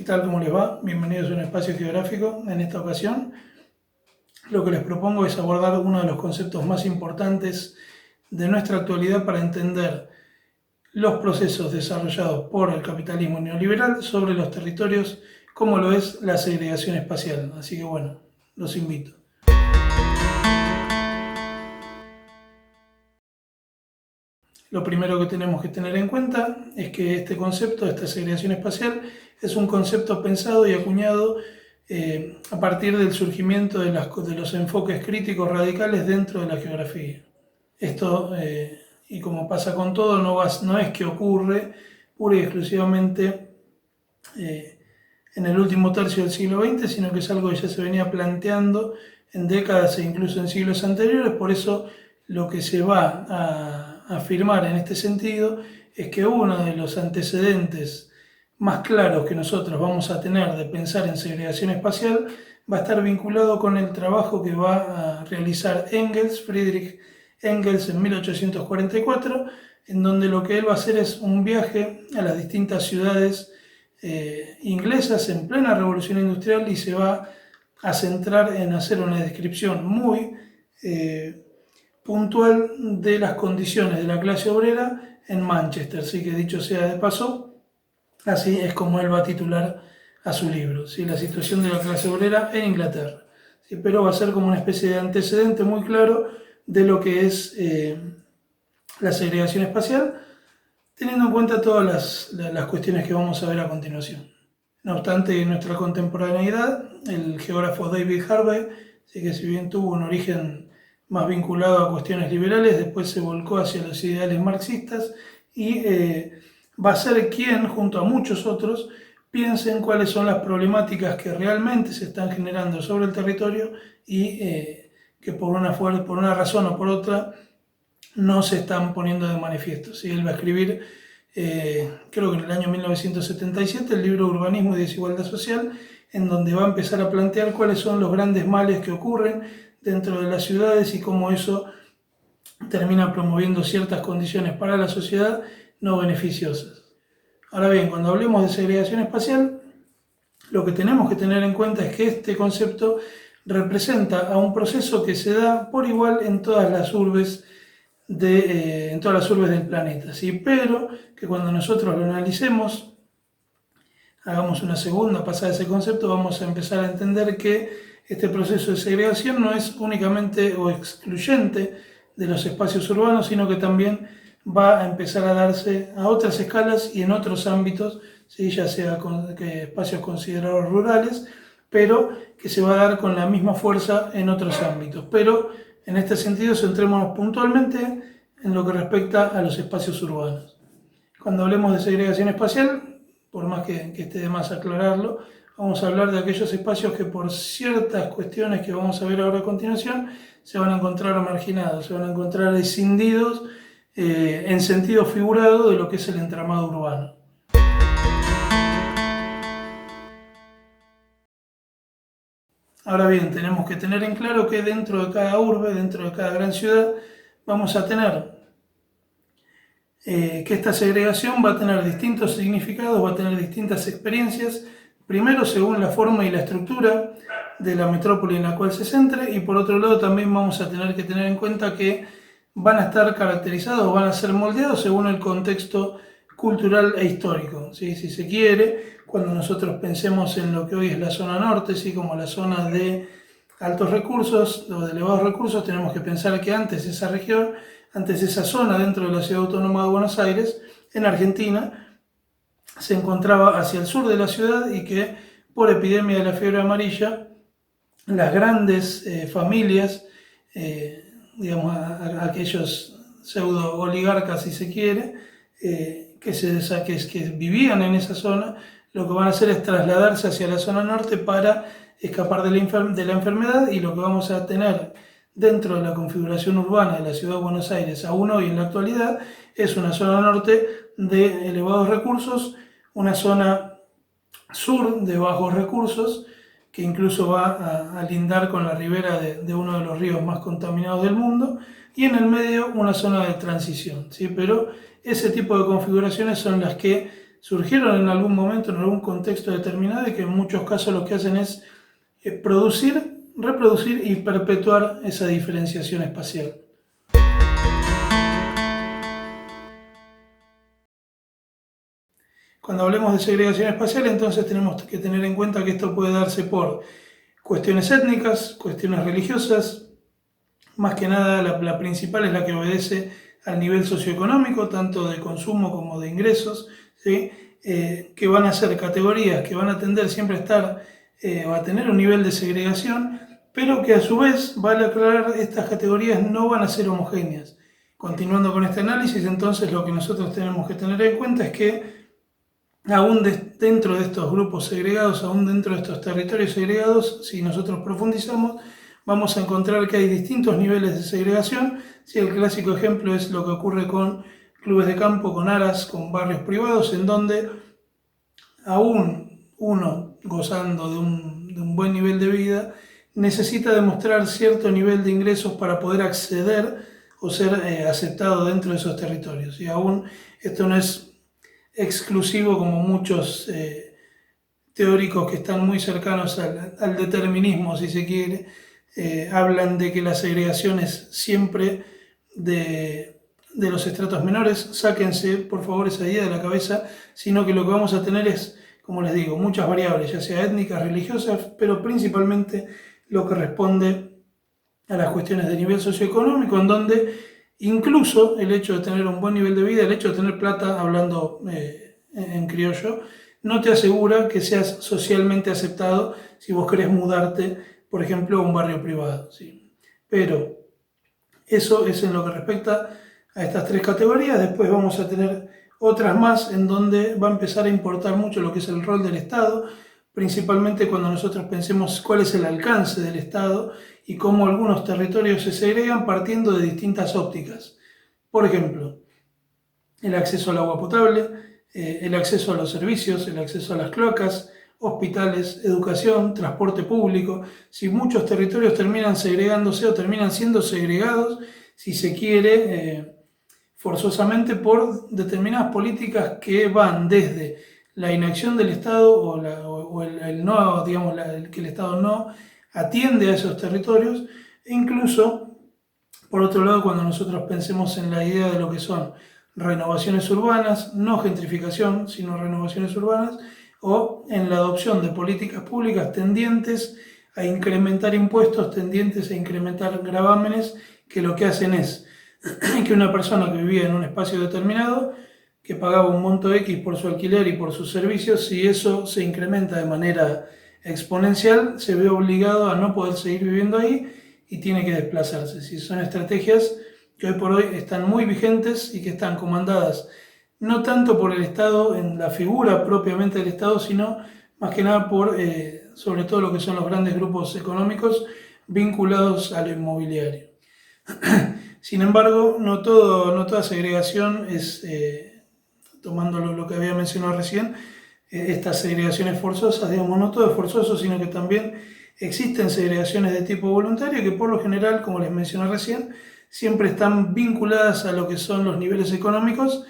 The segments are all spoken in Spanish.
tal? ¿Cómo les va? Bienvenidos a un espacio geográfico. En esta ocasión, lo que les propongo es abordar uno de los conceptos más importantes de nuestra actualidad para entender los procesos desarrollados por el capitalismo neoliberal sobre los territorios, como lo es la segregación espacial. Así que bueno, los invito. Lo primero que tenemos que tener en cuenta es que este concepto, esta segregación espacial, es un concepto pensado y acuñado a partir del surgimiento de los enfoques críticos radicales dentro de la geografía. Esto, y como pasa con todo, no es que ocurre pura y exclusivamente en el último tercio del siglo XX, sino que es algo que ya se venía planteando en décadas e incluso en siglos anteriores. Por eso lo que se va a afirmar en este sentido es que uno de los antecedentes más claros que nosotros vamos a tener de pensar en segregación espacial va a estar vinculado con el trabajo que va a realizar Friedrich Engels en 1844, en donde lo que él va a hacer es un viaje a las distintas ciudades inglesas en plena revolución industrial y se va a centrar en hacer una descripción muy puntual de las condiciones de la clase obrera en Manchester. Así que dicho sea de paso, así es como él va a titular a su libro, ¿sí? La situación de la clase obrera en Inglaterra. ¿Sí? Pero va a ser como una especie de antecedente muy claro de lo que es la segregación espacial, teniendo en cuenta todas las cuestiones que vamos a ver a continuación. No obstante, en nuestra contemporaneidad, el geógrafo David Harvey, sí que si bien tuvo un origen más vinculado a cuestiones liberales, después se volcó hacia los ideales marxistas y va a ser quien, junto a muchos otros, piensen cuáles son las problemáticas que realmente se están generando sobre el territorio y que por una razón o por otra no se están poniendo de manifiesto. ¿Sí? Él va a escribir, creo que en el año 1977, el libro Urbanismo y Desigualdad Social, en donde va a empezar a plantear cuáles son los grandes males que ocurren dentro de las ciudades y cómo eso termina promoviendo ciertas condiciones para la sociedad no beneficiosas. Ahora bien, cuando hablemos de segregación espacial, lo que tenemos que tener en cuenta es que este concepto representa a un proceso que se da por igual en todas las urbes del planeta, ¿sí? Pero que cuando nosotros lo analicemos, hagamos una segunda pasada de ese concepto, vamos a empezar a entender que este proceso de segregación no es únicamente o excluyente de los espacios urbanos, sino que también va a empezar a darse a otras escalas y en otros ámbitos, ¿sí? Ya sea espacios considerados rurales, pero que se va a dar con la misma fuerza en otros ámbitos. Pero en este sentido, centrémonos puntualmente en lo que respecta a los espacios urbanos. Cuando hablemos de segregación espacial, por más que esté de más aclararlo, vamos a hablar de aquellos espacios que por ciertas cuestiones que vamos a ver ahora a continuación, se van a encontrar marginados, se van a encontrar escindidos en sentido figurado de lo que es el entramado urbano. Ahora bien, tenemos que tener en claro que dentro de cada urbe, dentro de cada gran ciudad, vamos a tener que esta segregación va a tener distintos significados, va a tener distintas experiencias, primero según la forma y la estructura de la metrópoli en la cual se centre, y por otro lado también vamos a tener que tener en cuenta que van a estar caracterizados, van a ser moldeados según el contexto cultural e histórico, ¿sí? Si se quiere, cuando nosotros pensemos en lo que hoy es la zona norte, ¿sí? Como la zona de altos recursos o de elevados recursos, tenemos que pensar que antes esa zona dentro de la Ciudad Autónoma de Buenos Aires, en Argentina, se encontraba hacia el sur de la ciudad y que por epidemia de la fiebre amarilla, las grandes familias, digamos, aquellos pseudo oligarcas, si se quiere, que vivían en esa zona, lo que van a hacer es trasladarse hacia la zona norte para escapar de la enfermedad, y lo que vamos a tener dentro de la configuración urbana de la Ciudad de Buenos Aires, aún hoy en la actualidad, es una zona norte de elevados recursos, una zona sur de bajos recursos, que incluso va a lindar con la ribera de uno de los ríos más contaminados del mundo, y en el medio una zona de transición, ¿sí? Pero ese tipo de configuraciones son las que surgieron en algún momento, en algún contexto determinado y que en muchos casos lo que hacen es producir, reproducir y perpetuar esa diferenciación espacial. Cuando hablemos de segregación espacial, entonces tenemos que tener en cuenta que esto puede darse por cuestiones étnicas, cuestiones religiosas. Más que nada, la principal es la que obedece al nivel socioeconómico, tanto de consumo como de ingresos, ¿sí? Que van a ser categorías que van a tender siempre a estar o a tener un nivel de segregación, pero que a su vez, vale aclarar, estas categorías no van a ser homogéneas. Continuando con este análisis, entonces lo que nosotros tenemos que tener en cuenta es que aún dentro de estos grupos segregados, aún dentro de estos territorios segregados, si nosotros profundizamos, vamos a encontrar que hay distintos niveles de segregación. Si el clásico ejemplo es lo que ocurre con clubes de campo, con aras, con barrios privados, en donde aún uno gozando de un buen nivel de vida necesita demostrar cierto nivel de ingresos para poder acceder o ser aceptado dentro de esos territorios. Y aún esto no es exclusivo como muchos teóricos que están muy cercanos al determinismo, si se quiere, hablan de que la segregación es siempre de los estratos menores. Sáquense por favor esa idea de la cabeza, sino que lo que vamos a tener es, como les digo, muchas variables, ya sea étnicas, religiosas, pero principalmente lo que responde a las cuestiones de nivel socioeconómico, en donde incluso el hecho de tener un buen nivel de vida, el hecho de tener plata, hablando en criollo, no te asegura que seas socialmente aceptado si vos querés mudarte, por ejemplo, a un barrio privado, ¿sí? Pero eso es en lo que respecta a estas tres categorías. Después vamos a tener otras más en donde va a empezar a importar mucho lo que es el rol del Estado, principalmente cuando nosotros pensemos cuál es el alcance del Estado y cómo algunos territorios se segregan partiendo de distintas ópticas. Por ejemplo, el acceso al agua potable, el acceso a los servicios, el acceso a las cloacas, hospitales, educación, transporte público. Si muchos territorios terminan segregándose o terminan siendo segregados, si se quiere, forzosamente por determinadas políticas que van desde la inacción del Estado o el no, digamos, que el Estado no atiende a esos territorios, e incluso, por otro lado, cuando nosotros pensemos en la idea de lo que son renovaciones urbanas, no gentrificación, sino renovaciones urbanas, o en la adopción de políticas públicas tendientes a incrementar impuestos, tendientes a incrementar gravámenes, que lo que hacen es que una persona que vivía en un espacio determinado, que pagaba un monto X por su alquiler y por sus servicios, si eso se incrementa de manera exponencial, se ve obligado a no poder seguir viviendo ahí y tiene que desplazarse. Si son estrategias que hoy por hoy están muy vigentes y que están comandadas no tanto por el Estado, en la figura propiamente del Estado, sino más que nada por, sobre todo, lo que son los grandes grupos económicos vinculados a lo inmobiliario. Sin embargo, no toda segregación es, tomando lo que había mencionado recién, estas segregaciones forzosas, digamos, no todo es forzoso, sino que también existen segregaciones de tipo voluntario que por lo general, como les mencioné recién, siempre están vinculadas a lo que son los niveles económicos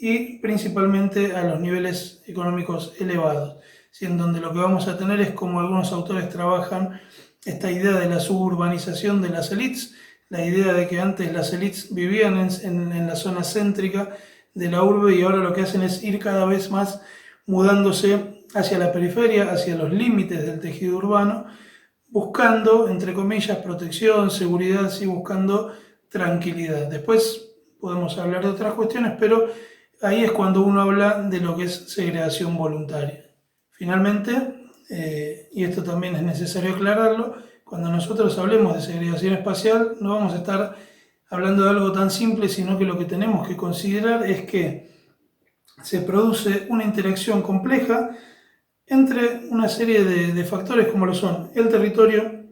y principalmente a los niveles económicos elevados, ¿sí? En donde lo que vamos a tener es como algunos autores trabajan esta idea de la suburbanización de las élites, la idea de que antes las élites vivían en la zona céntrica de la urbe y ahora lo que hacen es ir cada vez más mudándose hacia la periferia, hacia los límites del tejido urbano, buscando, entre comillas, protección, seguridad, sí, buscando tranquilidad. Después podemos hablar de otras cuestiones, pero ahí es cuando uno habla de lo que es segregación voluntaria. Finalmente, y esto también es necesario aclararlo, cuando nosotros hablemos de segregación espacial no vamos a estar hablando de algo tan simple, sino que lo que tenemos que considerar es que se produce una interacción compleja entre una serie de factores como lo son el territorio,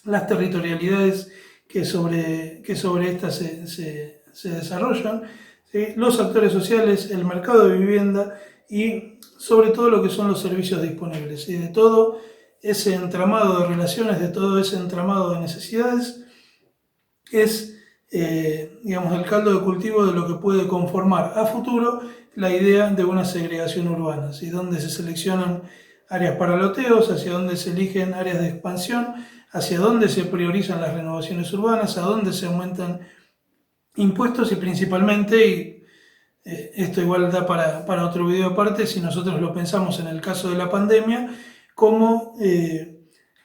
las territorialidades que sobre estas se desarrollan, ¿sí? Los actores sociales, el mercado de vivienda y sobre todo lo que son los servicios disponibles. Y de todo ese entramado de relaciones, de todo ese entramado de necesidades, es digamos, el caldo de cultivo de lo que puede conformar a futuro la idea de una segregación urbana, ¿sí? Donde se seleccionan áreas para loteos, hacia dónde se eligen áreas de expansión, hacia dónde se priorizan las renovaciones urbanas, a dónde se aumentan impuestos y principalmente, y esto igual da para otro video aparte, si nosotros lo pensamos en el caso de la pandemia, cómo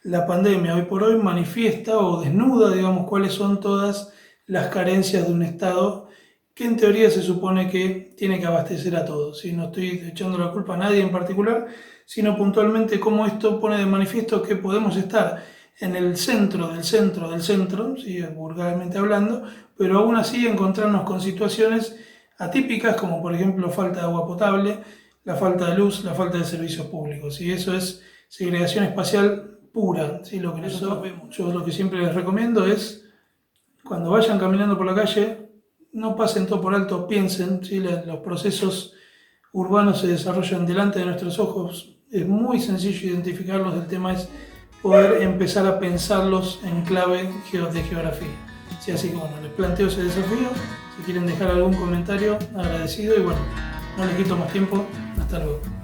la pandemia hoy por hoy manifiesta o desnuda, digamos, cuáles son todas las carencias de un Estado que en teoría se supone que tiene que abastecer a todos. ¿Sí? No estoy echando la culpa a nadie en particular, sino puntualmente cómo esto pone de manifiesto que podemos estar en el centro del centro del centro, ¿sí? Vulgarmente hablando, pero aún así encontrarnos con situaciones atípicas como por ejemplo falta de agua potable, la falta de luz, la falta de servicios públicos. Y eso es segregación espacial pura. ¿Sí? Lo que nosotros vemos. Yo lo que siempre les recomiendo es, cuando vayan caminando por la calle, no pasen todo por alto, piensen, ¿sí? Los procesos urbanos se desarrollan delante de nuestros ojos, es muy sencillo identificarlos, el tema es poder empezar a pensarlos en clave de geografía. Sí, así que bueno, les planteo ese desafío, si quieren dejar algún comentario, agradecido, y bueno, no les quito más tiempo, hasta luego.